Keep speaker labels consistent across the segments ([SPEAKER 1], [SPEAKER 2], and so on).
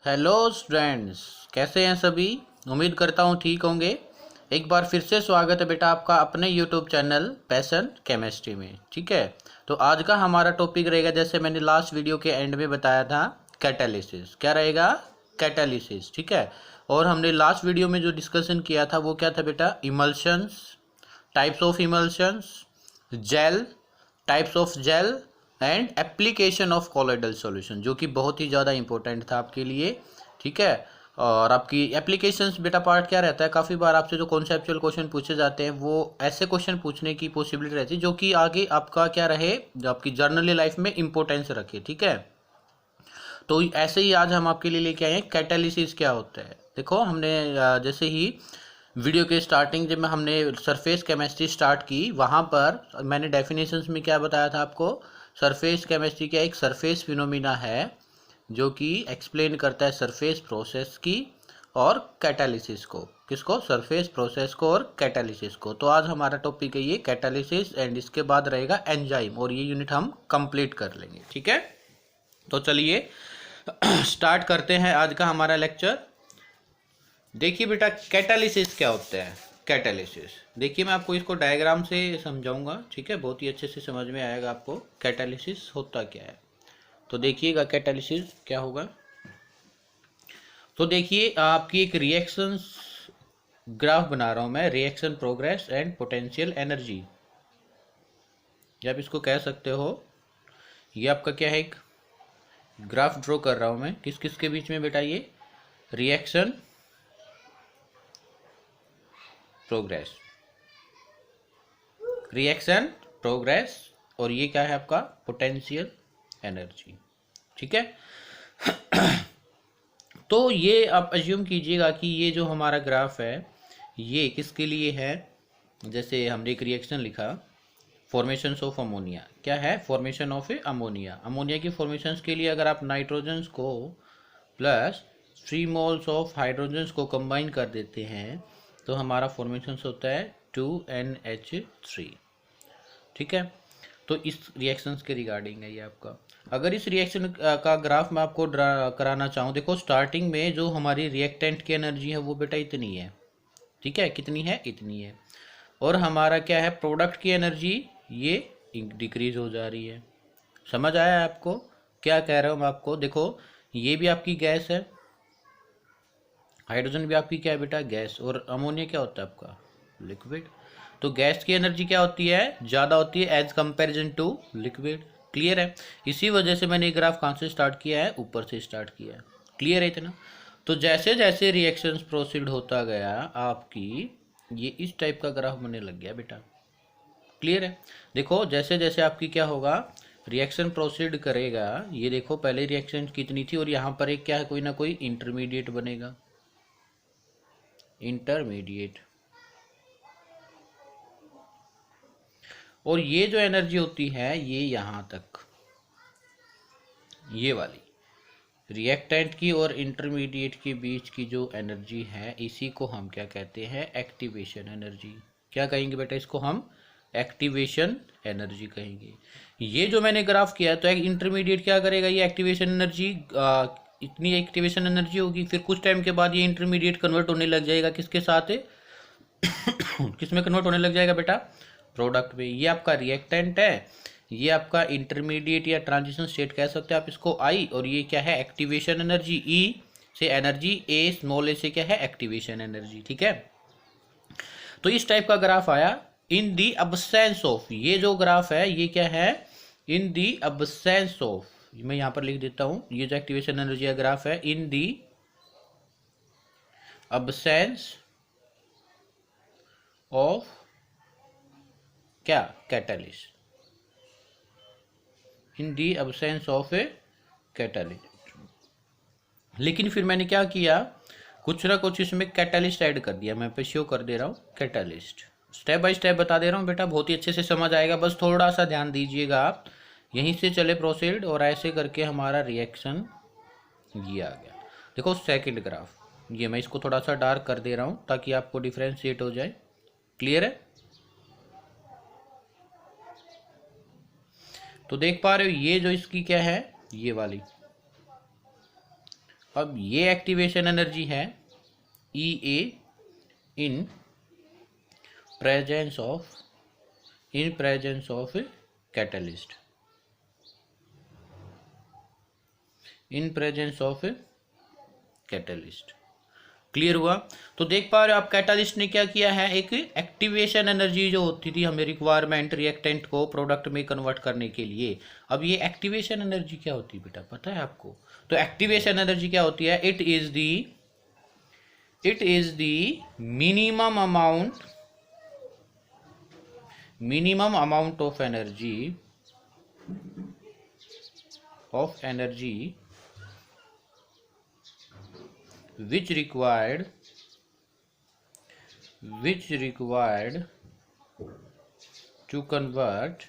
[SPEAKER 1] Hello students, कैसे हैं सभी। उम्मीद करता हूँ ठीक होंगे। एक बार फिर से स्वागत है बेटा आपका अपने यूट्यूब चैनल पैशन केमिस्ट्री में। ठीक है, तो आज का हमारा टॉपिक रहेगा, जैसे मैंने लास्ट वीडियो के एंड में बताया था, कैटालिसिस। क्या रहेगा? कैटालिसिस। ठीक है, और हमने लास्ट वीडियो में जो डिस्कशन किया था वो क्या था बेटा? Emulsions, types of emulsions, gel, types of gel and application of colloidal solution, जो कि बहुत ही ज़्यादा इंपॉर्टेंट था आपके लिए। ठीक है, और आपकी एप्लीकेशंस बेटा पार्ट क्या रहता है, काफ़ी बार आपसे जो कॉन्सेप्चुअल क्वेश्चन पूछे जाते हैं वो ऐसे क्वेश्चन पूछने की पॉसिबिलिटी रहती है जो कि आगे आपका क्या रहे, जो आपकी जर्नली लाइफ में इंपॉर्टेंस रखे। ठीक है, तो ऐसे ही आज हम आपके लिए लेके आए हैं कैटालिसिस क्या होता है। देखो हमने जैसे ही वीडियो के स्टार्टिंग जब हमने सरफेस केमिस्ट्री स्टार्ट की, वहाँ पर मैंने डेफिनेशंस में क्या बताया था आपको? सरफेस केमिस्ट्री क्या एक सरफेस फिनोमिना है जो कि एक्सप्लेन करता है सरफेस प्रोसेस की और कैटालिसिस को। किसको? सरफेस प्रोसेस को और कैटालिसिस को। तो आज हमारा टॉपिक है ये कैटालिसिस, एंड इसके बाद रहेगा एंजाइम, और ये यूनिट हम कंप्लीट कर लेंगे। ठीक है, तो चलिए स्टार्ट करते हैं आज का हमारा लेक्चर। देखिए बेटा, कैटालिसिस क्या होता है। कैटालिसिस देखिए, मैं आपको इसको डायग्राम से समझाऊंगा। ठीक है, बहुत ही अच्छे से समझ में आएगा आपको कैटालिसिस होता क्या है। तो देखिएगा कैटालिसिस क्या होगा। तो देखिए, आपकी एक रिएक्शंस ग्राफ बना रहा हूं मैं, reaction progress and potential energy, या आप इसको कह सकते हो। ये आपका क्या है, एक ग्राफ ड्रॉ कर रहा हूं मैं, किस किस के बीच में बेटा? ये रिएक्शन प्रोग्रेस, रिएक्शन प्रोग्रेस, और ये क्या है आपका? Potential energy. ठीक है, तो ये आप अज्यूम कीजिएगा कि ये जो हमारा ग्राफ है ये किसके लिए है। जैसे हमने एक रिएक्शन लिखा, फॉर्मेशन ऑफ अमोनिया। क्या है? Formation of ammonia. अमोनिया की फॉर्मेशंस के लिए अगर आप नाइट्रोजन्स को प्लस 3 मोल्स ऑफ हाइड्रोजन्स को कंबाइन कर देते हैं तो हमारा फॉर्मेशन होता है 2NH3। ठीक है, तो इस रिएक्शंस के रिगार्डिंग है ये आपका। अगर इस रिएक्शन का ग्राफ मैं आपको ड्रा कराना चाहूँ, देखो स्टार्टिंग में जो हमारी रिएक्टेंट की एनर्जी है वो बेटा इतनी है। ठीक है, कितनी है? इतनी है। और हमारा क्या है? प्रोडक्ट की एनर्जी ये डिक्रीज हो जा रही है। समझ आया है आपको क्या कह रहा हूँ मैं आपको? देखो, ये भी आपकी गैस है, हाइड्रोजन भी आपकी क्या है बेटा? गैस। और अमोनिया क्या होता है आपका? लिक्विड। तो गैस की एनर्जी क्या होती है? ज़्यादा होती है as comparison to liquid. Clear है? इसी वजह से मैंने ग्राफ कहाँ से स्टार्ट किया है? ऊपर से स्टार्ट किया है। क्लियर है इतना? तो जैसे जैसे रिएक्शंस प्रोसीड होता गया आपकी, ये इस टाइप का ग्राफ बनने लग गया बेटा। क्लियर है? देखो जैसे जैसे आपकी क्या होगा, रिएक्शन प्रोसीड करेगा, ये देखो पहले रिएक्शन कितनी थी और यहाँ पर एक क्या है, कोई ना कोई इंटरमीडिएट बनेगा। इंटरमीडिएट। और ये जो एनर्जी होती है ये यहाँ तक, ये वाली रिएक्टेंट की और इंटरमीडिएट के बीच की जो एनर्जी है, इसी को हम क्या कहते हैं? Activation energy. क्या कहेंगे बेटा इसको? हम एक्टिवेशन एनर्जी कहेंगे। ये जो मैंने ग्राफ किया है, तो एक इंटरमीडिएट क्या करेगा? ये एक्टिवेशन एनर्जी, इतनी एक्टिवेशन एनर्जी होगी, फिर कुछ टाइम के बाद ये इंटरमीडिएट कन्वर्ट होने लग जाएगा किसके साथ? किस में कन्वर्ट होने लग जाएगा बेटा? प्रोडक्ट में। ये आपका रिएक्टेंट है, ये आपका इंटरमीडिएट या ट्रांजिशन स्टेट कह सकते हैं आप इसको, आई। और ये क्या है? एक्टिवेशन एनर्जी, ई से एनर्जी, ए स्मॉल ए से क्या है? Activation energy. ठीक है, तो इस टाइप का ग्राफ आया इन दी अब्सेंस ऑफ। ये जो ग्राफ है ये क्या है? इन दी अब्सेंस ऑफ। मैं यहां पर लिख देता हूं, ये जो एक्टिवेशन एनर्जी का ग्राफ है, इन दी अब्सेंस ऑफ क्या? Catalyst. In the absence of a catalyst. लेकिन फिर मैंने क्या किया, कुछ ना कुछ इसमें कैटलिस्ट ऐड कर दिया। मैं पे शो कर दे रहा हूँ कैटलिस्ट, स्टेप बाय स्टेप बता दे रहा हूँ बेटा, बहुत ही अच्छे से समझ आएगा। बस थोड़ा सा ध्यान दीजिएगा आप। यहीं से चले प्रोसीड, और ऐसे करके हमारा रिएक्शन ये आ गया। देखो सेकंड ग्राफ, ये मैं इसको थोड़ा सा डार्क कर दे रहा हूँ ताकि आपको डिफ्रेंशिएट हो जाए। क्लियर है? तो देख पा रहे हो ये जो इसकी क्या है, ये वाली अब ये एक्टिवेशन एनर्जी है E a in presence of catalyst, in presence of catalyst. Clear हुआ? तो देख पा रहे हो आप कैटालिस्ट ने क्या किया है, एक एक्टिवेशन एनर्जी जो होती थी हमें रिक्वायरमेंट रिएक्टेंट को प्रोडक्ट में कन्वर्ट करने के लिए। अब ये एक्टिवेशन एनर्जी क्या होती है बेटा, पता है आपको? तो एक्टिवेशन एनर्जी क्या होती है, it is the minimum amount of energy which required to convert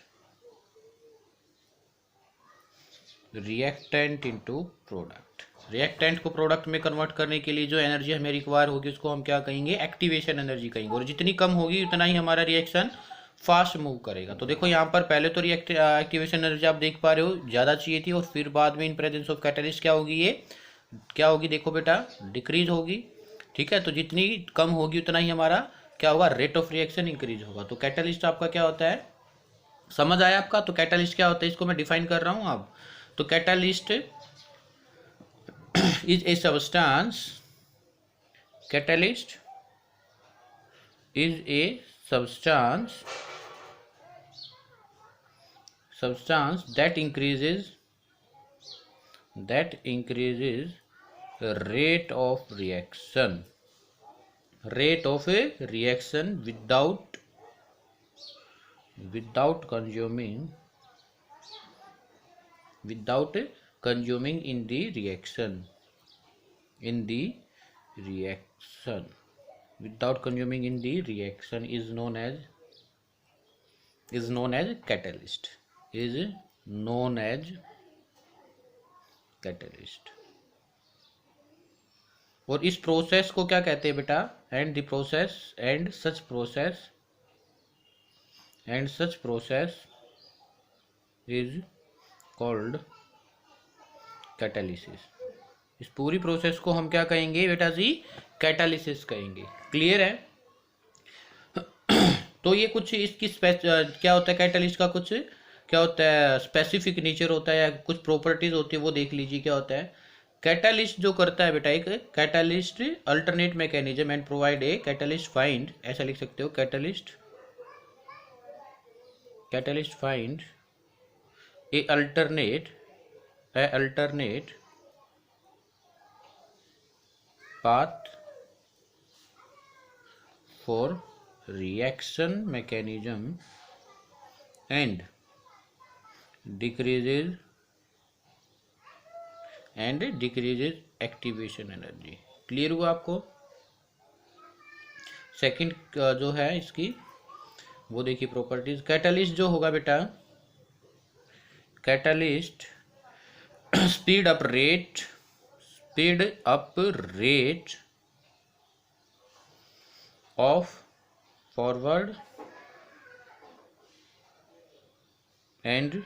[SPEAKER 1] reactant into product. Reactant को प्रोडक्ट में कन्वर्ट करने के लिए जो एनर्जी हमें रिक्वायर होगी उसको हम क्या कहेंगे, एक्टिवेशन एनर्जी कहेंगे। और जितनी कम होगी उतना ही हमारा रिएक्शन फास्ट मूव करेगा। तो देखो यहाँ पर पहले तो एक्टिवेशन एनर्जी आप देख पा रहे हो ज़्यादा चाहिए थी, और फिर बाद में इन प्रेजेंस ऑफ कैटलिस्ट क्या होगी, ये क्या होगी, देखो बेटा डिक्रीज होगी। ठीक है, तो जितनी कम होगी उतना ही हमारा क्या होगा, रेट ऑफ रिएक्शन इंक्रीज होगा। तो कैटलिस्ट आपका क्या होता है, समझ आया आपका? तो कैटलिस्ट क्या होता है, इसको मैं डिफाइन कर रहा हूँ अब। तो catalyst is a substance, catalyst is a substance that increases rate of reaction without consuming in the reaction without consuming in the reaction is known as catalyst, और इस प्रोसेस को क्या कहते हैं बेटा, and such process is called catalysis. इस पूरी process को हम क्या कहेंगे बेटा जी, कैटालिसिस कहेंगे। क्लियर है? तो ये कुछ इसकी क्या होता है कैटालिस्ट का, कुछ क्या होता है स्पेसिफिक नेचर होता है या कुछ प्रॉपर्टीज होती है, वो देख लीजिए क्या होता है। कैटालिस्ट जो करता है बेटा, एक catalyst alternate mechanism and provide a catalyst find, ऐसा लिख सकते हो, catalyst find A alternate path for reaction mechanism and decreases activation energy। Clear हुआ आपको? सेकंड जो है इसकी वो देखिए प्रॉपर्टीज। कैटालिस्ट जो होगा बेटा, catalyst speed up rate of forward and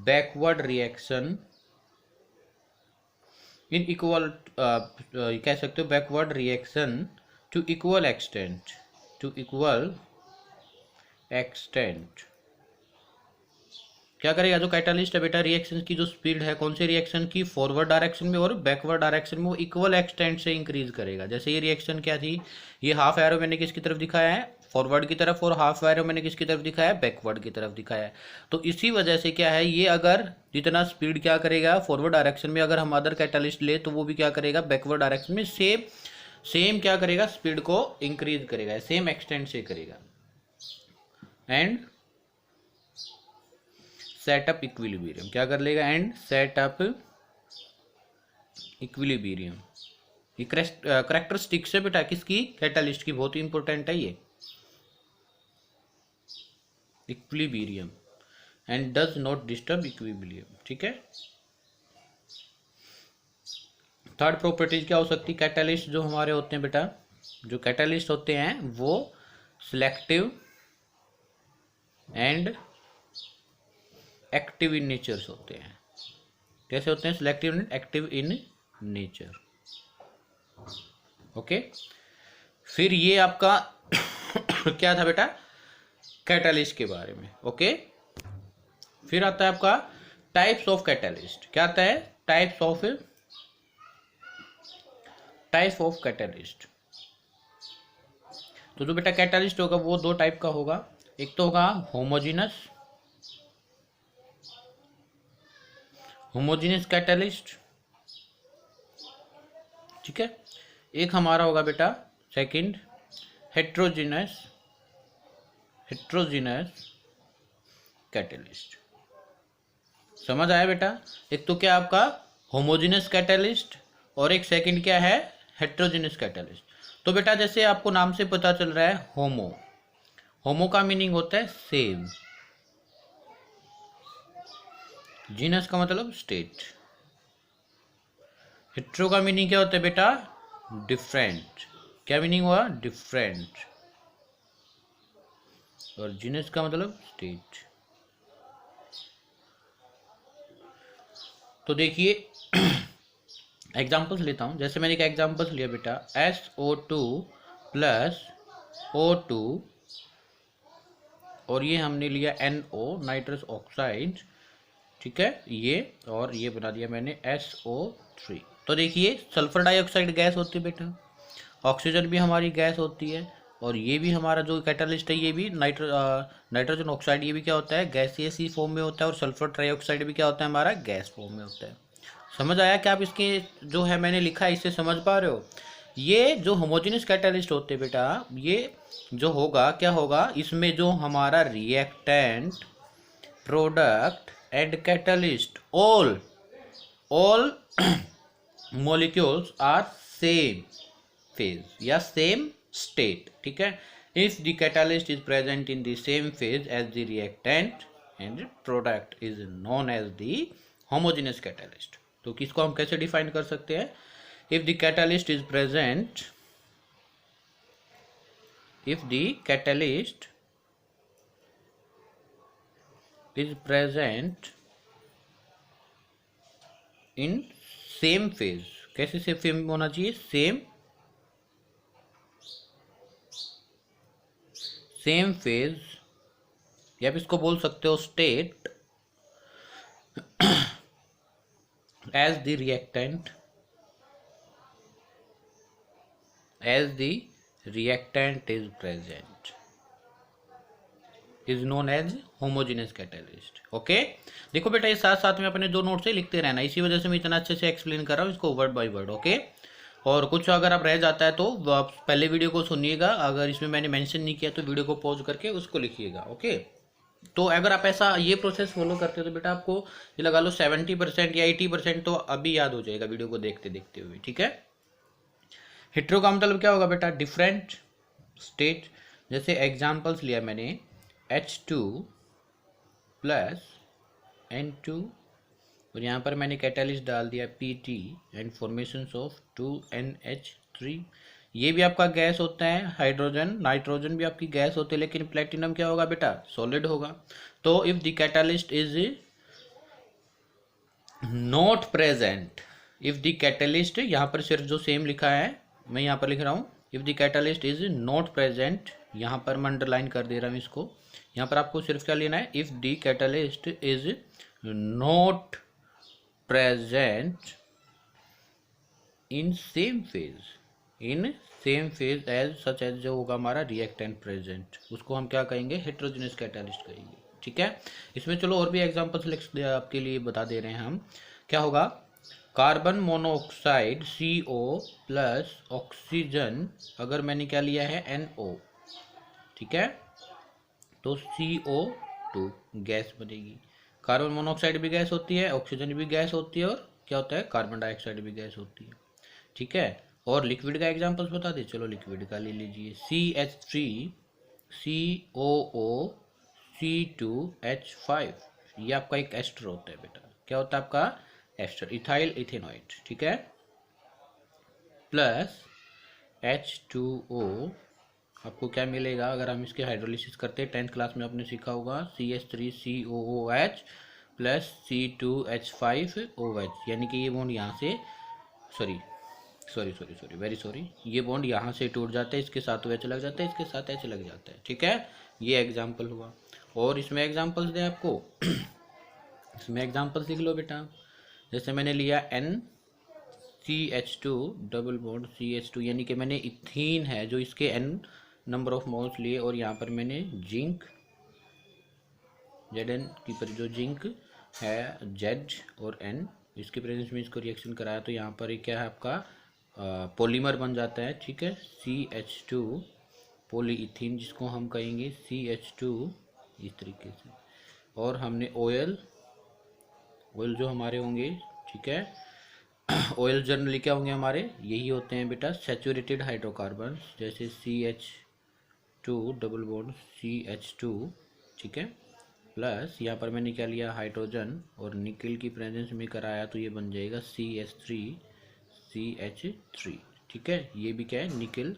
[SPEAKER 1] backward reaction in equal कह सकते हो backward reaction to equal extent क्या करेगा जो कैटालिस्ट है बेटा, रिएक्शन की जो स्पीड है कौन से रिएक्शन की, फॉरवर्ड डायरेक्शन में और बैकवर्ड डायरेक्शन में वो इक्वल एक्सटेंट से इंक्रीज करेगा। जैसे ये रिएक्शन क्या थी, ये हाफ एरो मैंने किसकी तरफ दिखाया है, फॉरवर्ड की तरफ, और हाफ एरो मैंने किसकी तरफ दिखाया है, बैकवर्ड की तरफ दिखाया है। तो इसी वजह से क्या है, ये अगर जितना स्पीड क्या करेगा फॉरवर्ड डायरेक्शन में, अगर हम अदर कैटालिस्ट ले तो वो भी क्या करेगा बैकवर्ड डायरेक्शन में सेम क्या करेगा, स्पीड को इंक्रीज करेगा, सेम एक्सटेंट से करेगा। एंड सेटअप इक्विलिब्रियम क्या कर लेगा, एंड सेटअप इक्विलिब्रियम। ये करेक्टरिस्टिक्स है बेटा किसकी, कैटालिस्ट की, बहुत ही इंपॉर्टेंट है ये, equilibrium, and does not disturb equilibrium. ठीक है, थर्ड प्रॉपर्टीज क्या हो सकती है, कैटालिस्ट जो हमारे होते हैं बेटा, जो कैटालिस्ट होते हैं वो selective and active in nature's होते हैं। कैसे होते हैं? Selective and active in nature. Okay, फिर ये आपका क्या था बेटा? कैटलिस्ट के बारे में। ओके, फिर आता है आपका टाइप्स ऑफ कैटलिस्ट। क्या आता है? Types of catalyst. तो जो बेटा कैटलिस्ट होगा वो दो टाइप का होगा। एक तो होगा होमोजीनियस कैटलिस्ट, ठीक है। एक हमारा होगा बेटा सेकंड हेट्रोजीनस कैटलिस्ट। समझ आया बेटा? एक तो क्या आपका होमोजीनियस कैटलिस्ट और एक सेकंड क्या है? Heterogeneous catalyst. तो बेटा जैसे आपको नाम से पता चल रहा है होमो का मीनिंग होता है सेम, जीनस का मतलब स्टेट, हेट्रो का मीनिंग क्या होता है बेटा? डिफरेंट। क्या मीनिंग हुआ? डिफरेंट। और जीनस का मतलब स्टेट। तो देखिए एग्जाम्पल्स लेता हूं। जैसे मैंने एक एग्जाम्पल्स लिया बेटा, SO2 प्लस O2 और ये हमने लिया NO नाइट्रस ऑक्साइड, ठीक है, ये और ये बना दिया मैंने SO3। तो देखिए सल्फर डाइऑक्साइड गैस होती है बेटा, ऑक्सीजन भी हमारी गैस होती है, और ये भी हमारा जो कैटलिस्ट है ये भी नाइट्रोजन ऑक्साइड, ये भी क्या होता है? गैसियस फॉर्म में होता है। और सल्फर ट्राइऑक्साइड भी क्या होता है? हमारा गैस फॉर्म में होता है। समझ आया क्या? आप इसके जो है मैंने लिखा है इससे समझ पा रहे हो? ये जो होमोजेनियस कैटलिस्ट होते हैं बेटा, ये जो होगा क्या होगा? इसमें जो हमारा reactant, product and catalyst all molecules are same phase या same state, ठीक है। if the catalyst is present in the same phase as the reactant and product is known as the homogeneous catalyst। तो किसको हम कैसे define कर सकते हैं? if the catalyst is present in same phase. कैसे से फेम होना चाहिए? सेम फेज, या आप इसको बोल सकते हो state, as the reactant is present is known as homogeneous catalyst. Okay, देखो बेटा ये साथ साथ में अपने दो नोट से लिखते रहना, इसी वजह से मैं इतना अच्छे से एक्सप्लेन कर रहा हूँ इसको वर्ड बाय वर्ड। ओके, और कुछ अगर आप रह जाता है तो आप पहले वीडियो को सुनिएगा, अगर इसमें मैंने मेंशन नहीं किया तो वीडियो को पॉज करके उसको लिखिएगा। ओके, तो अगर आप ऐसा ये प्रोसेस फॉलो करते हो तो बेटा आपको ये लगा लो 70% या 80% तो अभी याद हो जाएगा वीडियो को देखते देखते हुए, ठीक है। हेट्रो का मतलब क्या होगा बेटा? Different state. जैसे एग्जाम्पल्स लिया मैंने H2 प्लस N2 और यहाँ पर मैंने कैटलिस्ट डाल दिया PT and formation of 2NH3। ये भी आपका गैस होता है, हाइड्रोजन नाइट्रोजन भी आपकी गैस होती है, लेकिन प्लेटिनम क्या होगा बेटा? सॉलिड होगा। तो if the catalyst is not present, if the catalyst, यहाँ पर सिर्फ जो सेम लिखा है मैं यहाँ पर लिख रहा हूँ, if the catalyst is not present, यहाँ पर मैं अंडरलाइन कर दे रहा हूँ इसको। यहाँ पर आपको सिर्फ क्या लेना है? If the catalyst is not present in same phase as such as, जो होगा हमारा रिएक्टेंट प्रेजेंट, उसको हम क्या कहेंगे? हेट्रोजेनियस कैटलिस्ट कहेंगे, ठीक है। इसमें चलो और भी एग्जांपल्स आपके लिए बता दे रहे हैं हम। क्या होगा? Carbon monoxide CO plus oxygen, अगर मैंने क्या लिया है? NO, ठीक है, तो CO2 गैस बनेगी। कार्बन मोनोऑक्साइड भी गैस होती है, ऑक्सीजन भी गैस होती है, और क्या होता है? कार्बन डाइऑक्साइड भी गैस होती है, ठीक है। और लिक्विड का एग्जांपल्स बता दे, चलो लिक्विड का ले लीजिए। CH3 COO C2H5, ये आपका एक एस्टर होता है बेटा। क्या होता है आपका? एस्टर, इथाइल इथेनॉइड, ठीक है, प्लस H2O। आपको क्या मिलेगा अगर हम इसके हाइड्रोलिसिस करते हैं? 10th क्लास में आपने सीखा होगा CH3COOH प्लस C2H5OH, यानी कि ये बॉन्ड यहाँ से सॉरी वेरी सॉरी, ये बॉन्ड यहाँ से टूट जाता है, इसके साथ OH लग जाता है, इसके साथ H लग जाता है। ठीक है, ये एग्जाम्पल हुआ। और इसमें एग्जाम्पल्स दें आपको इसमें एग्जाम्पल्स लिख लो बेटा। जैसे मैंने लिया NCH2 डबल बॉन्ड CH2, यानी कि मैंने इथीन है जो इसके N नंबर ऑफ मोल्स लिए, और यहाँ पर मैंने जिंक Zn की पर जो जिंक है Z और N, इसके प्रेजेंस में इसको रिएक्शन कराया, तो यहाँ पर क्या है आपका पॉलीमर बन जाता है। ठीक है, CH2 पॉलीइथीन, जिसको हम कहेंगे CH2 इस तरीके से। और हमने ऑयल जो हमारे होंगे, ठीक है, ऑयल जनरली क्या होंगे हमारे, यही होते हैं बेटा सैचुरेटेड हाइड्रोकार्बन्स, जैसे CH2 डबल बॉन्ड CH2। ठीक है, प्लस यहाँ पर मैंने क्या लिया, हाइड्रोजन, और निकल की प्रेजेंस में कराया तो ये बन जाएगा CH3। ठीक है, ये भी क्या है, निकल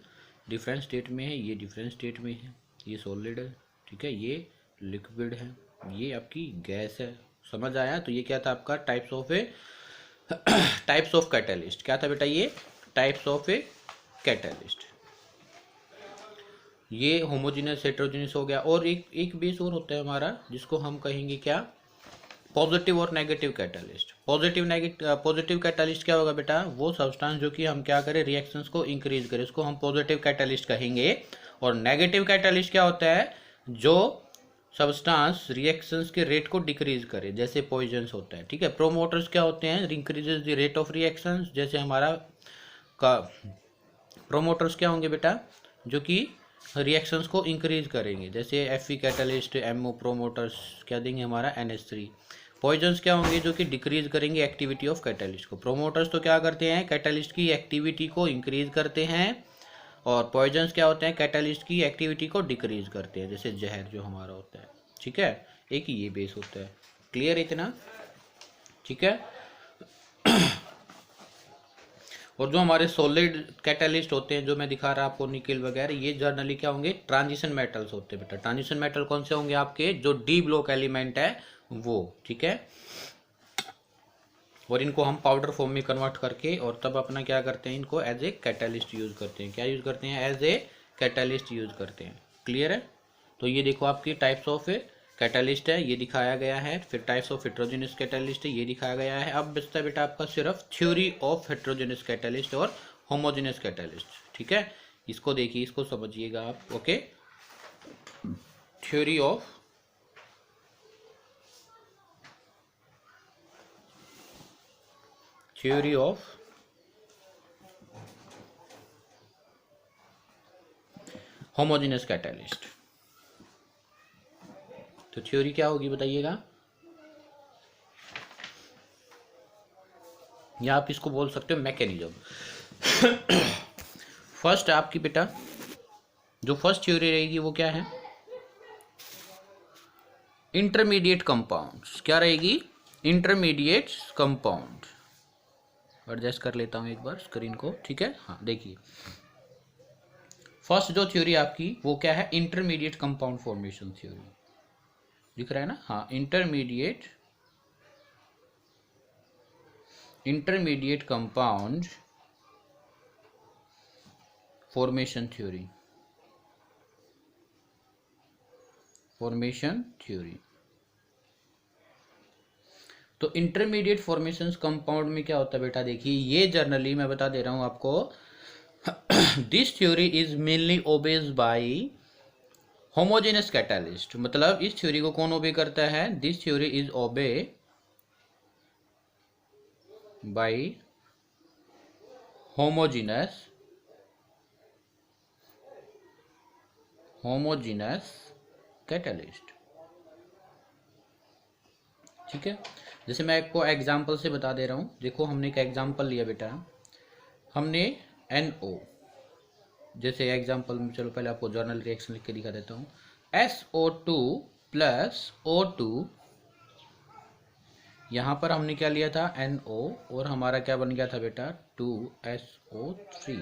[SPEAKER 1] डिफरेंट स्टेट में है, ये डिफरेंट स्टेट में है, ये सॉलिड है। ठीक है, ये लिक्विड है, ये आपकी गैस है। समझ आया? तो ये क्या था आपका टाइप्स ऑफ कैटलिस्ट। क्या था बेटा ये, टाइप्स ऑफ ए कैटलिस्ट। ये होमोजेनियस हेटेरोजेनियस हो गया। और एक बेस और होता है हमारा, जिसको हम कहेंगे क्या, पॉजिटिव और नेगेटिव कैटलिस्ट। पॉजिटिव कैटलिस्ट क्या होगा बेटा, वो सब्सटेंस जो कि हम क्या करें, रिएक्शंस को इंक्रीज करें, उसको हम पॉजिटिव कैटलिस्ट कहेंगे। और नेगेटिव कैटलिस्ट क्या होता है, जो सब्सटेंस रिएक्शंस के रेट को डिक्रीज करे, जैसे पॉइजन्स होता है। ठीक है, प्रोमोटर्स क्या होते हैं, increases the rate of reactions, जैसे हमारा का प्रोमोटर्स क्या होंगे बेटा, जो कि रिएक्शंस को इंक्रीज करेंगे, जैसे Fe कैटलिस्ट, MO प्रोमोटर्स क्या देंगे हमारा NH3। पॉइजन्स क्या होंगे, जो कि डिक्रीज करेंगे एक्टिविटी ऑफ कैटलिस्ट को। प्रोमोटर्स तो क्या करते हैं, कैटलिस्ट की एक्टिविटी को इंक्रीज करते हैं, और पॉइजन्स क्या होते हैं, कैटलिस्ट की एक्टिविटी को डिक्रीज करते हैं, जैसे जहर जो हमारा होता है। ठीक है, एक ये बेस होता है। क्लियर इतना? ठीक है। और जो हमारे सॉलिड कैटलिस्ट होते हैं, जो मैं दिखा रहा आपको, निकल वगैरह, ये जनरली क्या होंगे, ट्रांजिशन मेटल्स होते हैं बेटा। ट्रांजिशन मेटल कौन से होंगे आपके, जो डी ब्लॉक एलिमेंट है वो। ठीक है, और इनको हम पाउडर फॉर्म में कन्वर्ट करके, और तब अपना क्या करते हैं, इनको एज ए कैटलिस्ट यूज करते हैं। क्या यूज करते हैं, एज ए कैटलिस्ट यूज करते हैं। क्लियर है? तो ये देखो आपकी टाइप्स ऑफ कैटलिस्ट है, ये दिखाया गया है। फिर टाइप्स ऑफ हेटेरोजेनियस कैटलिस्ट है, ये दिखाया गया है। अब बचता है बेटा आपका सिर्फ थ्योरी ऑफ हेटेरोजेनियस कैटलिस्ट और होमोजेनियस कैटलिस्ट। ठीक है, इसको देखिए, इसको समझिएगा आप। Okay, theory of homogeneous catalyst. तो थ्योरी क्या होगी बताइएगा, या आप इसको बोल सकते हो मैकेनिज्म। फर्स्ट आपकी बेटा जो फर्स्ट थ्योरी रहेगी वो क्या है, इंटरमीडिएट कंपाउंड्स। क्या रहेगी, इंटरमीडिएट कंपाउंड। एडजस्ट कर लेता हूं एक बार स्क्रीन को। ठीक है, हाँ देखिए, फर्स्ट जो थ्योरी आपकी वो क्या है, इंटरमीडिएट कंपाउंड फॉर्मेशन थ्योरी। दिख रहा है ना, हाँ, इंटरमीडिएट कंपाउंड फॉर्मेशन थ्योरी। तो इंटरमीडिएट फॉर्मेशंस कंपाउंड में क्या होता है बेटा, देखिए, ये जर्नली मैं बता दे रहा हूं आपको, this theory is mainly obeyed by homogeneous catalyst. मतलब इस थ्योरी को कौन ओबे करता है, this theory is obey by homogeneous catalyst. ठीक है, जैसे मैं आपको एग्जांपल से बता दे रहा हूं। देखो, हमने एक एग्जांपल लिया बेटा, हमने NO, जैसे एग्जांपल में, चलो पहले आपको जर्नल रिएक्शन लिख के दिखा देता हूं। SO2 प्लस O2, यहां पर हमने क्या लिया था, NO, और हमारा क्या बन गया था बेटा, 2SO3।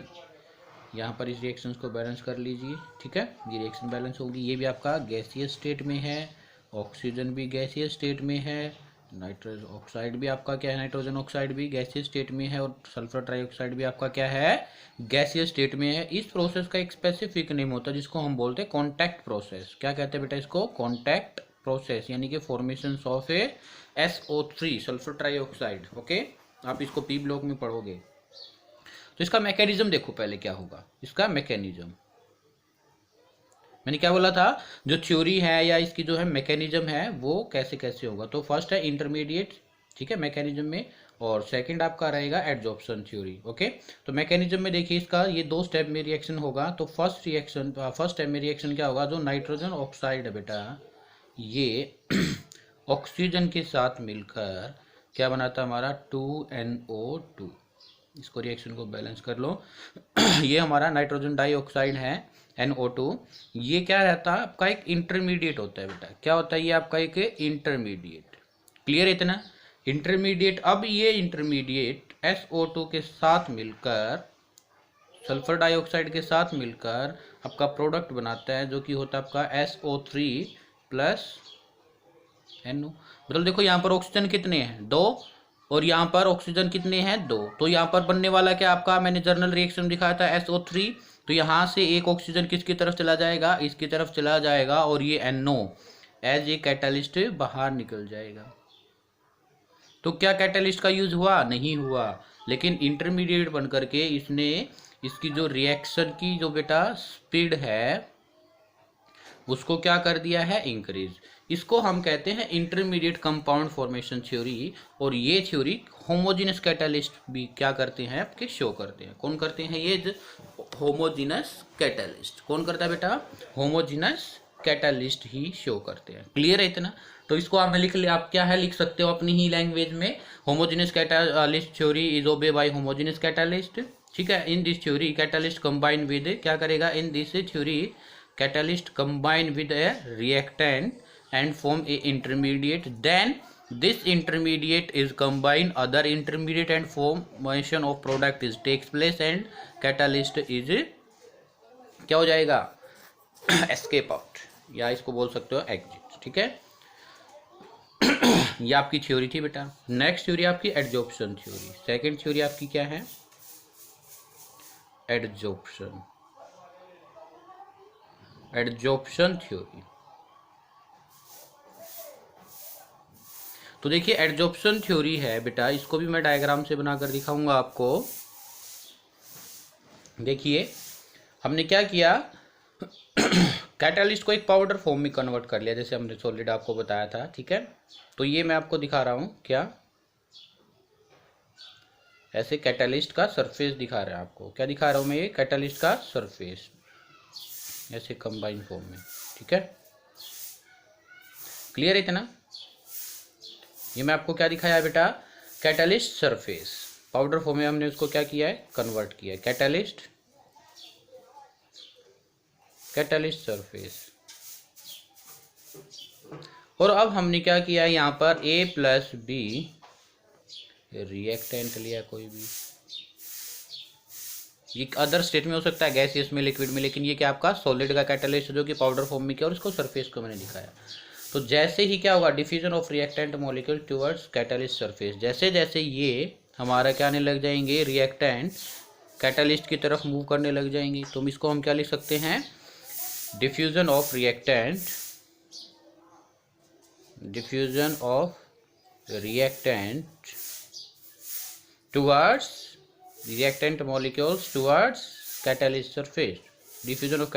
[SPEAKER 1] यहाँ पर इस रिएक्शन को बैलेंस कर लीजिए। ठीक है, ये रिएक्शन बैलेंस होगी। ये भी आपका गैसियस स्टेट में है, ऑक्सीजन भी गैसियस स्टेट में है, नाइट्रोजन ऑक्साइड भी आपका क्या है, नाइट्रोजन ऑक्साइड भी गैसियस स्टेट में है, और सल्फर ट्राइऑक्साइड भी आपका क्या है, गैसियस स्टेट में है। इस प्रोसेस का एक स्पेसिफिक नेम होता है जिसको हम बोलते हैं कॉन्टैक्ट प्रोसेस। क्या कहते हैं बेटा इसको, कॉन्टैक्ट प्रोसेस, यानी कि formation of A SO3 sulphur trioxide. Okay, आप इसको पी ब्लॉक में पढ़ोगे। तो इसका मैकेनिज्म देखो पहले क्या होगा, इसका मैकेनिज्म मैंने क्या बोला था, जो थ्योरी है या इसकी जो है मैकेनिज्म है वो कैसे कैसे होगा। तो फर्स्ट है इंटरमीडिएट, ठीक है, मैकेनिज्म में, और सेकंड आपका रहेगा एडजॉर्प्शन थ्योरी। ओके, तो मैकेनिज्म में देखिए इसका ये 2 स्टेप में रिएक्शन होगा। तो फर्स्ट स्टेप में रिएक्शन क्या होगा, जो नाइट्रोजन ऑक्साइड है बेटा ये ऑक्सीजन के साथ मिलकर क्या बनाता है हमारा 2NO2। इसको रिएक्शन को बैलेंस कर लो। ये हमारा नाइट्रोजन डाइऑक्साइड है NO2। ये क्या रहता है आपका, एक इंटरमीडिएट होता है बेटा। क्या होता है ये आपका एक इंटरमीडिएट। क्लियर है इतना, इंटरमीडिएट। अब ये इंटरमीडिएट SO2 के साथ मिलकर, सल्फर डाइऑक्साइड के साथ मिलकर आपका प्रोडक्ट बनाता है जो कि होता है आपका SO3 प्लस NO। मतलब देखो यहाँ पर ऑक्सीजन कितने हैं, 2, और यहाँ पर ऑक्सीजन कितने हैं, 2। तो यहाँ पर बनने वाला क्या आपका, मैंने जर्नल रिएक्शन दिखाया था SO3। तो यहाँ से एक ऑक्सीजन किसकी तरफ चला जाएगा, इसकी तरफ चला जाएगा, और ये NO एज ए कैटलिस्ट बाहर निकल जाएगा। तो क्या कैटलिस्ट का यूज हुआ, नहीं हुआ, लेकिन इंटरमीडिएट बन करके इसने इसकी जो रिएक्शन की जो बेटा स्पीड है उसको क्या कर दिया है, इंक्रीज। इसको हम कहते हैं इंटरमीडिएट कंपाउंड फॉर्मेशन थ्योरी। और ये थ्योरी होमोजेनस कैटलिस्ट भी क्या करते हैं आपके, शो करते हैं। कौन करते हैं ये, होमोजेनस कैटलिस्ट। कौन करता है बेटा, होमोजेनस कैटलिस्ट ही शो करते हैं। क्लियर है इतना। तो इसको आप लिख ले, आप क्या है लिख सकते हो अपनी ही लैंग्वेज में, homogeneous catalyst theory is obey by homogeneous catalyst. ठीक है, in this theory catalyst combine with, क्या करेगा, in this theory catalyst combine with a reactant and form a intermediate, then this intermediate is combine other intermediate and formation of product is takes place and catalyst is क्या हो जाएगा, escape out, या इसको बोल सकते हो exit। ठीक है, ये आपकी थ्योरी थी बेटा। नेक्स्ट थ्योरी आपकी एडजॉर्प्शन थ्योरी। सेकंड थ्योरी आपकी क्या है, एडजॉर्प्शन, एडजॉर्प्शन थ्योरी। तो देखिए एडजॉर्प्शन थ्योरी है बेटा, इसको भी मैं डायग्राम से बनाकर दिखाऊंगा आपको। देखिए हमने क्या किया, कैटलिस्ट को एक पाउडर फॉर्म में कन्वर्ट कर लिया, जैसे हमने सॉलिड आपको बताया था। ठीक है, तो ये मैं आपको दिखा रहा हूं, क्या ऐसे कैटलिस्ट का सरफेस दिखा रहा है आपको। क्या दिखा रहा हूं मैं, ये कैटलिस्ट का सरफेस ऐसे कंबाइन फॉर्म में। ठीक है, क्लियर है इतना। ये मैं आपको क्या दिखाया बेटा, कैटलिस्ट सरफेस, पाउडर फॉर्म में हमने उसको क्या किया है, कन्वर्ट किया है, कैटलिस्ट सरफेस। और अब हमने क्या किया है, यहाँ पर A+B रिएक्टेंट लिया कोई भी, ये अदर स्टेट में हो सकता है, गैसियस में, लिक्विड में, लेकिन ये क्या आपका सॉलिड का कैटलिस्ट जो कि पाउडर फॉर्म में किया, और इसको सरफेस को मैंने दिखाया। तो जैसे ही क्या होगा, diffusion of reactant molecule towards catalyst surface, जैसे जैसे ये हमारा क्या आने लग जाएंगे, रिएक्टेंट कैटलिस्ट की तरफ मूव करने लग जाएंगे, तो इसको हम क्या लिख सकते हैं, diffusion of reactant towards reactant molecules towards catalyst surface, diffusion of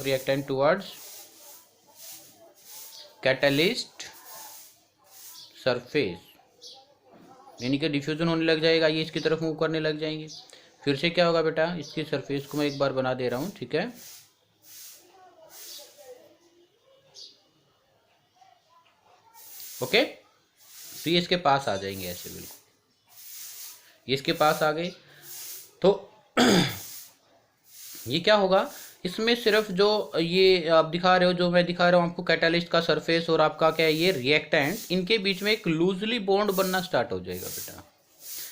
[SPEAKER 1] reactant towards catalyst surface, यानी कि डिफ्यूजन होने लग जाएगा, ये इसकी तरफ मूव करने लग जाएंगे। फिर से क्या होगा बेटा, इसकी सरफेस को मैं एक बार बना दे रहा हूँ। ठीक है, ओके, तो ये इसके पास आ जाएंगे ऐसे, बिल्कुल ये इसके पास आ गए। तो ये क्या होगा, इसमें सिर्फ जो ये आप दिखा रहे हो, जो मैं दिखा रहा हूँ आपको, कैटलिस्ट का सरफेस और आपका क्या है ये रिएक्टेंट, इनके बीच में एक लूजली बॉन्ड बनना स्टार्ट हो जाएगा बेटा।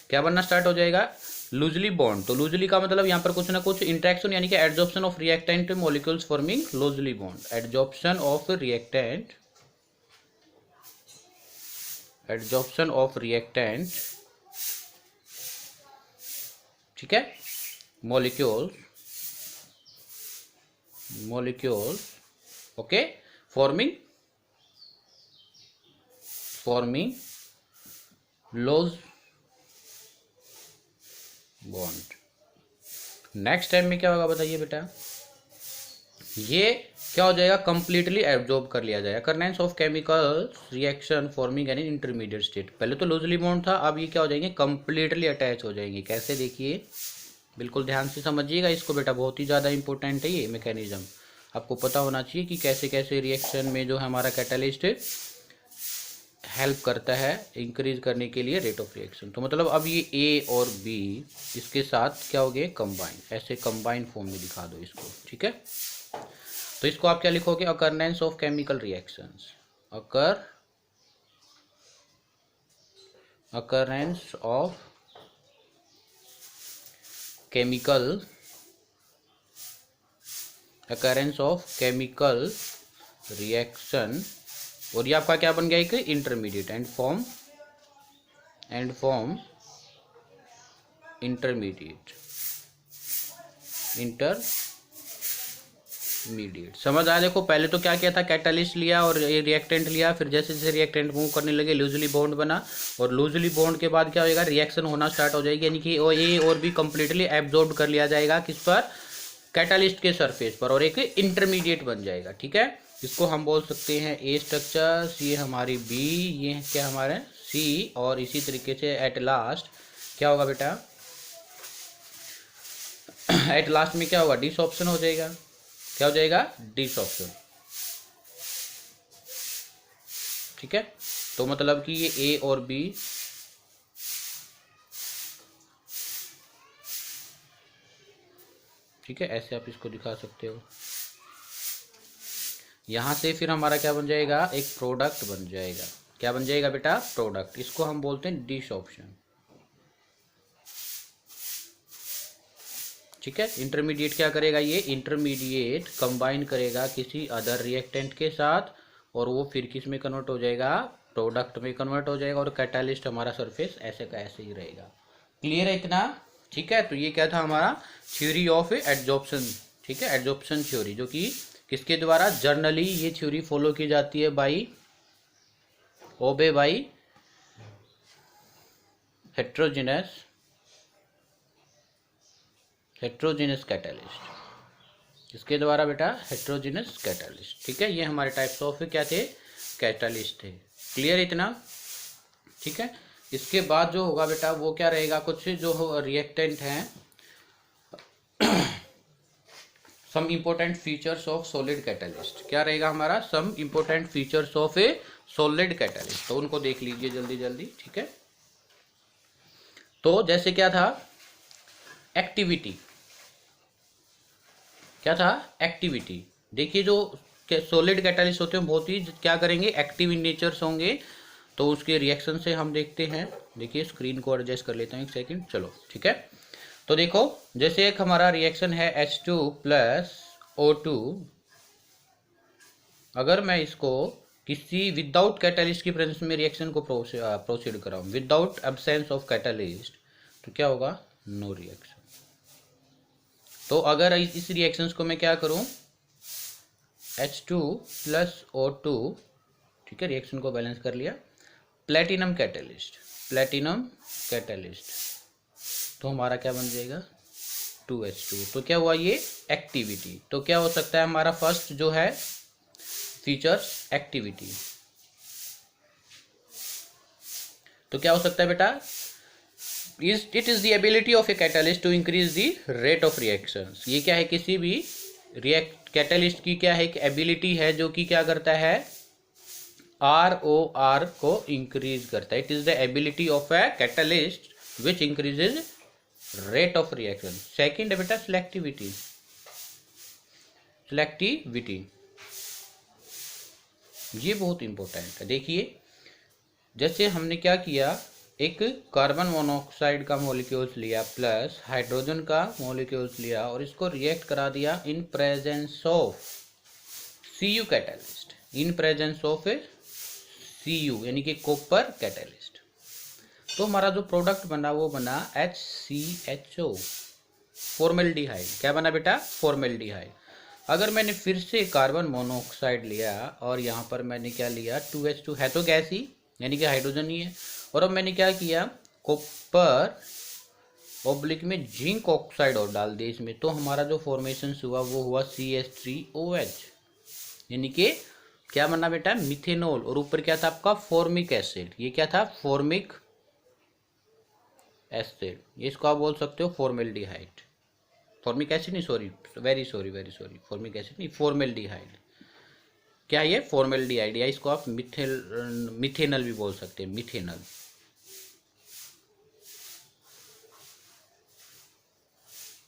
[SPEAKER 1] क्या बनना स्टार्ट हो जाएगा, लूजली बॉन्ड। तो लूजली का मतलब यहाँ पर कुछ ना कुछ इंटरेक्शन, यानी कि adsorption of reactant molecules forming loosely bond, adsorption of reactant adsorption of reactant, ठीक है, molecules, ओके, फॉर्मिंग लोज बॉन्ड। नेक्स्ट टाइम में क्या होगा बताइए बेटा, ये क्या हो जाएगा, कंप्लीटली एब्जॉर्ब कर लिया जाएगा। Occurrence of chemical reaction forming an intermediate state, पहले तो लूजली बॉन्ड था, अब ये क्या हो जाएंगे, कंप्लीटली अटैच हो जाएंगे। कैसे, देखिए बिल्कुल ध्यान से समझिएगा इसको बेटा, बहुत ही ज़्यादा इंपॉर्टेंट है ये मैकेनिज्म, आपको पता होना चाहिए कि कैसे कैसे रिएक्शन में जो है हमारा कैटलिस्ट हेल्प करता है इंक्रीज करने के लिए रेट ऑफ रिएक्शन। तो मतलब अब ये ए और बी इसके साथ क्या हो गए, कंबाइन, ऐसे कंबाइन फॉर्म में दिखा दो इसको, ठीक है। तो इसको आप क्या लिखोगे, occurrence of chemical reactions, occurrence of chemical reaction, और ये आपका क्या बन गया, एक इंटरमीडिएट एंड फॉर्म इंटरमीडिएट समझ आया। देखो पहले तो क्या किया था, कैटलिस्ट लिया और रिएक्टेंट लिया, फिर जैसे जैसे रिएक्टेंट मूव करने लगे लूजली बॉन्ड बना, और लूजली बॉन्ड के बाद क्या होगा, रिएक्शन होना स्टार्ट हो जाएगी, यानी कि ए और बी कंप्लीटली एब्जॉर्ब कर लिया जाएगा किस पर, कैटलिस्ट के सरफेस पर, और एक इंटरमीडिएट बन जाएगा, ठीक है। इसको हम बोल सकते हैं ए स्ट्रक्चर, ये हमारी बी, ये क्या हमारे सी, और इसी तरीके से एट लास्ट क्या होगा बेटा, एट लास्ट में क्या होगा, डिस ऑप्शन हो जाएगा, क्या हो जाएगा, डिस ऑप्शन, ठीक है। तो मतलब कि ये ए और बी ठीक है, ऐसे आप इसको दिखा सकते हो। यहां से फिर हमारा क्या बन जाएगा, एक प्रोडक्ट बन जाएगा, क्या बन जाएगा बेटा, प्रोडक्ट, इसको हम बोलते हैं डिस ऑप्शन, ठीक है। इंटरमीडिएट क्या करेगा, ये इंटरमीडिएट कंबाइन करेगा किसी अदर रिएक्टेंट के साथ, और वो फिर किस में कन्वर्ट हो जाएगा, प्रोडक्ट में कन्वर्ट हो जाएगा, और कैटालिस्ट हमारा सरफेस ऐसे का ऐसे ही रहेगा। क्लियर है इतना, ठीक है। तो ये क्या था हमारा थ्योरी ऑफ एडजॉर्प्शन, ठीक है, एडजॉर्प्शन थ्योरी, जो कि किसके द्वारा, जर्नली ये थ्योरी फॉलो की जाती है बाई हेट्रोजिनस कैटालिस्ट, इसके द्वारा बेटा हेट्रोजिनस कैटालिस्ट, ठीक है। ये हमारे टाइप्स ऑफ क्या थे, कैटालिस्ट थे। क्लियर इतना, ठीक है। इसके बाद जो होगा बेटा वो क्या रहेगा, कुछ जो रिएक्टेंट हैं, some important features of solid catalyst, क्या रहेगा हमारा, some important features of a solid catalyst, तो उनको देख लीजिए जल्दी जल्दी, ठीक है। तो जैसे क्या था, एक्टिविटी, क्या था, एक्टिविटी, देखिए जो सॉलिड कैटालिस्ट होते हैं बहुत ही क्या करेंगे, एक्टिव इन नेचर्स होंगे, तो उसके रिएक्शन से हम देखते हैं, देखिए स्क्रीन को एडजस्ट कर लेता हूँ एक सेकंड, चलो ठीक है। तो देखो जैसे एक हमारा रिएक्शन है H2 प्लस O2, अगर मैं इसको किसी विदाउट कैटालिस्ट की प्रेजेंस में रिएक्शन को प्रोसीड कराऊं, विदाउट एब्सेंस ऑफ कैटालिस्ट, तो क्या होगा, नो रिएक्शन। तो अगर इस रिएक्शंस को मैं क्या करूं, H2 प्लस O2, ठीक है, रिएक्शन को बैलेंस कर लिया, प्लेटिनम कैटालिस्ट, तो हमारा क्या बन जाएगा, 2H2। तो क्या हुआ, ये एक्टिविटी, तो क्या हो सकता है हमारा फर्स्ट जो है फीचर्स, एक्टिविटी, तो क्या हो सकता है बेटा, it is the ability of a catalyst to increase the rate of reactions. ये क्या है, किसी भी कैटालिस्ट की क्या है, एक एबिलिटी है जो कि क्या करता है, ROR को इंक्रीज करता है। It is the ability of a catalyst which increases rate of reaction. Second है बेटा सिलेक्टिविटी, ये बहुत इंपॉर्टेंट है। देखिए जैसे हमने क्या किया, एक कार्बन मोनोऑक्साइड का मॉलिक्यूल्स लिया प्लस हाइड्रोजन का मॉलिक्यूल्स लिया, और इसको रिएक्ट करा दिया इन presence of Cu catalyst, in presence of Cu यानी कि कॉपर कैटलिस्ट। तो हमारा जो प्रोडक्ट बना वो बना HCHO, फॉर्मेल्डिहाइड। क्या बना बेटा? फॉर्मेल्डिहाइड। अगर मैंने फिर से कार्बन मोनोऑक्साइड लिया और यहाँ पर मैंने क्या लिया 2H2, है तो गैस ही यानी कि हाइड्रोजन ही है, और अब मैंने क्या किया कॉपर ऑब्लिक में जिंक ऑक्साइड और डाल दिया इसमें, तो हमारा जो फॉर्मेशन हुआ वो हुआ CH3OH, यानी कि क्या बना बेटा? मिथेनॉल। और ऊपर क्या था आपका? Formic acid. ये क्या था? Formic acid. ये इसको आप बोल सकते हो फॉर्मेल्डिहाइड। फॉर्मिक एसिड नहीं, sorry, very sorry, formic acid नहीं, फॉर्मेल्डिहाइड। क्या ये? फॉर्मेल्डिहाइड, या इसको आप मिथेनल भी बोल सकते हैं, मिथेनल।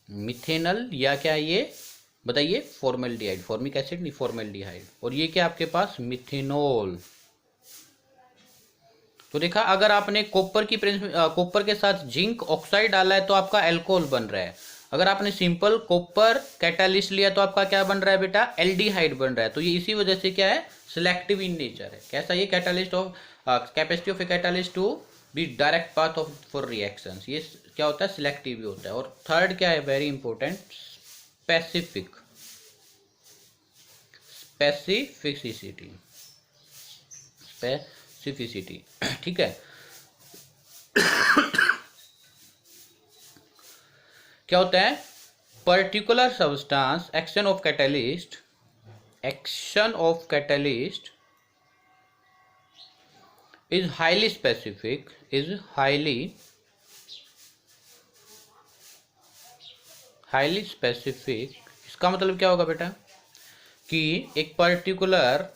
[SPEAKER 1] मिथेनल या क्या ये बताइए? फॉर्मेल्डिहाइड, फॉर्मिक एसिड नहीं, फॉर्मेल्डिहाइड। और ये क्या आपके पास? मिथेनॉल। तो देखा, अगर आपने कॉपर के साथ जिंक ऑक्साइड डाला है तो आपका एल्कोहल बन रहा है। अगर आपने सिंपल कॉपर कैटालिस्ट लिया तो आपका क्या बन रहा है बेटा? एल्डिहाइड बन रहा है। तो ये इसी वजह से क्या है? सिलेक्टिव इन नेचर है। कैसा? ये catalyst of capacity of a catalyst to be direct path of for reactions. ये क्या होता है? सिलेक्टिव भी होता है। और थर्ड क्या है? Very important, specific, specificity, specificity. ठीक है। क्या होता है? Particular substance action of catalyst, action of catalyst is highly specific, is highly specific. इसका मतलब क्या होगा बेटा? कि एक particular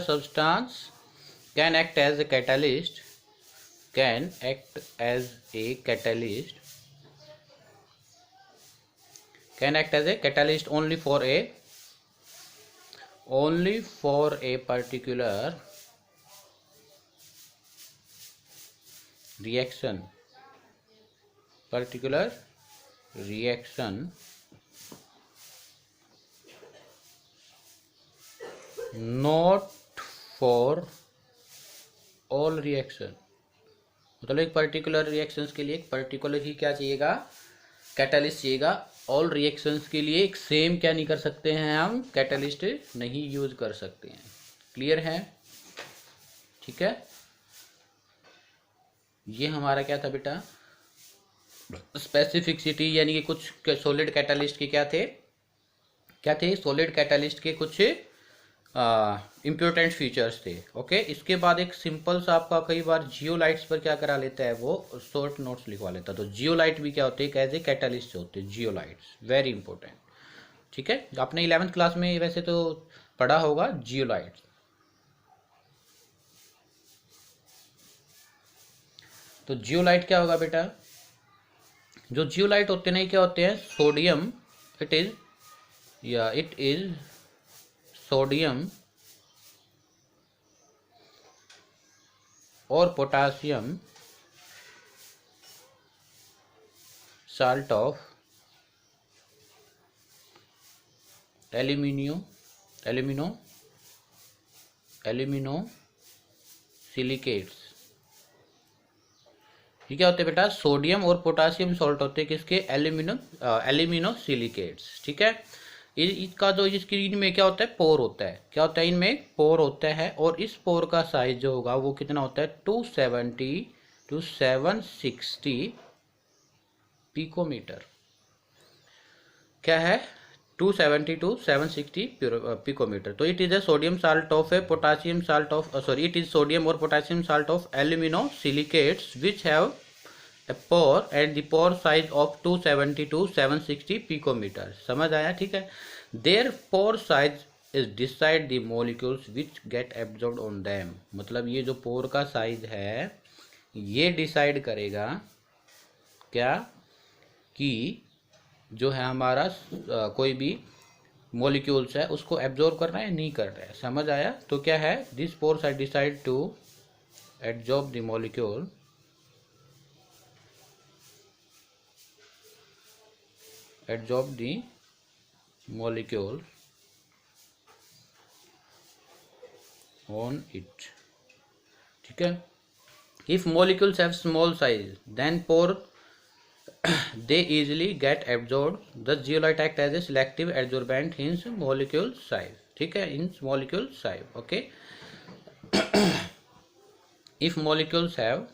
[SPEAKER 1] substance can act as a catalyst, only for a particular reaction, not for all reaction। मतलब एक पर्टिकुलर रिएक्शंस के लिए एक पर्टिकुलर ही क्या चाहिएगा? कैटलिस्ट चाहिएगा। ऑल रिएक्शंस के लिए एक सेम क्या नहीं कर सकते हैं हम? कैटलिस्ट नहीं यूज कर सकते हैं। क्लियर है? ठीक है। ये हमारा क्या था बेटा? स्पेसिफिसिटी, यानी कि कुछ सॉलिड कैटलिस्ट के क्या थे? सॉलिड कैटलिस्ट के कुछ इम्पोर्टेंट फीचर्स थे। ओके। इसके बाद एक सिंपल सा आपका कई बार जियोलाइट्स पर क्या करा लेता है, वो शॉर्ट नोट्स लिखवा लेता है। तो जियोलाइट भी क्या होते हैं? एज ए कैटलिस्ट होते हैं जियोलाइट्स, वेरी इंपॉर्टेंट। ठीक है। आपने 11th क्लास में वैसे तो पढ़ा होगा जियोलाइट्स। तो जियोलाइट क्या होगा बेटा? जो जियोलाइट होते हैं क्या होते हैं? सोडियम, इट इज सोडियम और potassium salt of alumino silicates. ये क्या होते हैं बेटा? सोडियम और पोटासियम सॉल्ट होते हैं किसके? Alumino silicates. ठीक है। इसका जो स्क्रीन में क्या होता है? पोर होता है। क्या होता है? इनमें पोर होता है। और इस पोर का साइज जो होगा वो कितना होता है? 270 to 760 पिकोमीटर। क्या है? 270 to 760 पिकोमीटर। तो it is a sodium salt of a potassium salt of it is sodium or potassium salt of alumino silicates which have a pore and the pore size of 270 to 760 picometer। समझ आया? ठीक है। Their pore size is decide the molecules which get absorbed on them। मतलब ये जो पोर का size है ये डिसाइड करेगा क्या कि जो है हमारा कोई भी मॉलिक्यूल्स है उसको एब्जॉर्ब कर रहा है नहीं कर रहा है। समझ आया? तो क्या है? This pore size decide to absorb the molecule adsorb the molecules on it, ठीक है। If molecules have small size, then pore they easily get absorbed. The zeolite act as a selective adsorbent in molecule size, ठीक है, in molecule size, okay। If molecules have,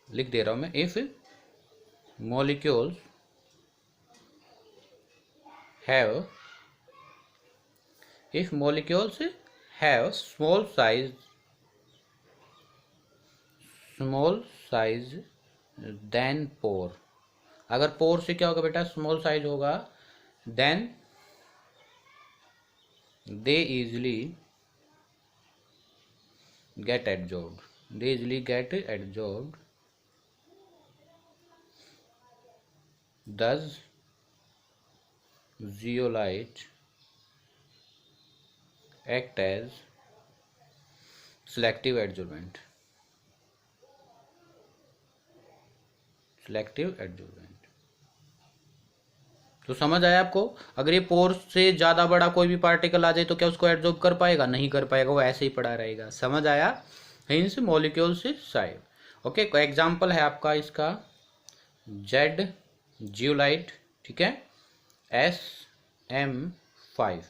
[SPEAKER 1] लिख दे रहा हूं मैं, if molecules have small size then pore, अगर पोर से क्या होगा बेटा, स्मॉल साइज होगा, then they easily get adsorbed, thus zeolite act as selective adsorbent, तो समझ आया आपको। अगर ये पोर से ज़्यादा बड़ा कोई भी पार्टिकल आ जाए तो क्या उसको एब्जॉर्ब कर पाएगा, नहीं कर पाएगा, वो ऐसे ही पड़ा रहेगा, समझ आया। हिंस मॉलिक्यूल से साइज, ओके। एग्जाम्पल है आपका इसका जेड जियोलाइट, ठीक है, SM5,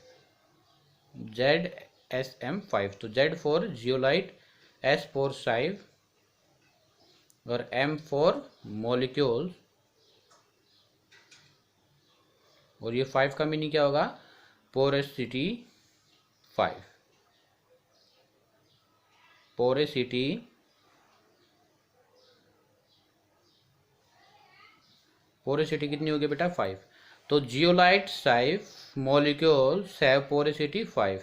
[SPEAKER 1] ZSM5, तो Z for zeolite, S for size और M फॉर मॉलिक्यूल, और ये 5 का मीनिंग क्या होगा, पोरेसिटी 5, पोरेसिटी कितनी होगी बेटा, 5। तो zeolite sieve molecules have porosity 5,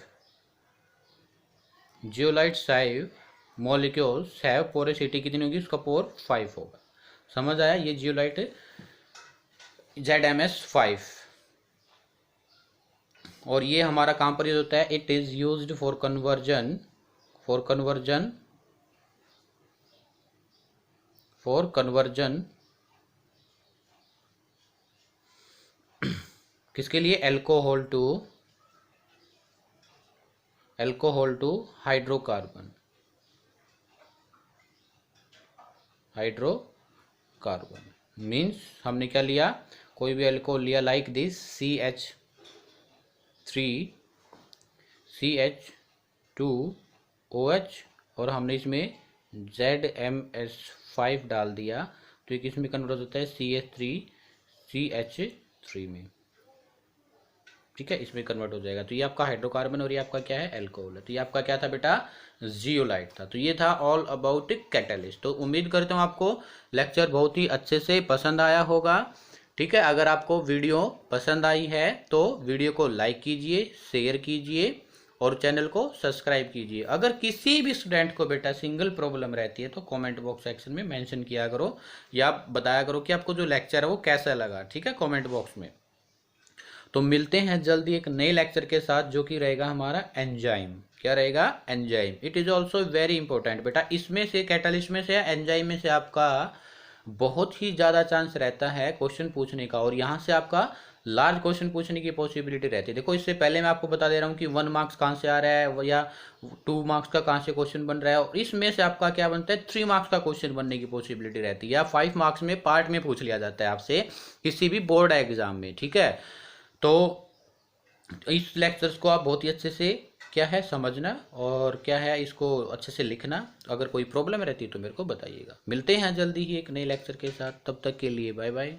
[SPEAKER 1] zeolite sieve molecules have porosity कितनी होगी, उसका पोर 5 होगा, समझ आया। ये जियोलाइट ZMS5, और ये हमारा कहाँ पर यूज होता है, it is used for conversion किसके लिए, एल्कोहल टू हाइड्रोकार्बन, मीन्स हमने क्या लिया, कोई भी एल्कोहल लिया, लाइक दिस CH3CH2OH, और हमने इसमें ZMS5 डाल दिया, तो ये किस में कन्वर्ट होता है, CH3CH3 में, ठीक है, इसमें कन्वर्ट हो जाएगा। तो ये आपका हाइड्रोकार्बन और ये आपका क्या है, एल्कोहल है। तो ये आपका क्या था बेटा, जियोलाइट था। तो ये था ऑल अबाउट कैटलिस्ट। तो उम्मीद करता हूँ आपको लेक्चर बहुत ही अच्छे से पसंद आया होगा, ठीक है। अगर आपको वीडियो पसंद आई है तो वीडियो को लाइक कीजिए, शेयर कीजिए और चैनल को सब्सक्राइब कीजिए। अगर किसी भी स्टूडेंट को बेटा सिंगल प्रॉब्लम रहती है तो कमेंट बॉक्स सेक्शन में मेंशन किया करो, या बताया करो कि आपको जो लेक्चर है वो कैसा लगा, ठीक है, कमेंट बॉक्स में। तो मिलते हैं जल्दी एक नए लेक्चर के साथ, जो कि रहेगा हमारा एंजाइम। क्या रहेगा, enzyme. It is also very important बेटा, इसमें से कैटलिस्ट में से या एंजाइम में से आपका बहुत ही ज़्यादा चांस रहता है क्वेश्चन पूछने का, और यहाँ से आपका लार्ज क्वेश्चन पूछने की पॉसिबिलिटी रहती है। देखो इससे पहले मैं आपको बता दे रहा हूँ कि 1 मार्क्स कहाँ से आ रहा है या 2 मार्क्स का कहाँ से क्वेश्चन बन रहा है, और इसमें से आपका क्या बनता है, 3 मार्क्स का क्वेश्चन बनने की पॉसिबिलिटी रहती है, या 5 मार्क्स में पार्ट में पूछ लिया जाता है आपसे किसी भी बोर्ड एग्जाम में, ठीक है। तो इस लेक्चर्स को आप बहुत ही अच्छे से क्या है समझना, और क्या है इसको अच्छे से लिखना। अगर कोई प्रॉब्लम रहती है तो मेरे को बताइएगा। मिलते हैं जल्दी ही एक नए लेक्चर के साथ, तब तक के लिए बाय बाय।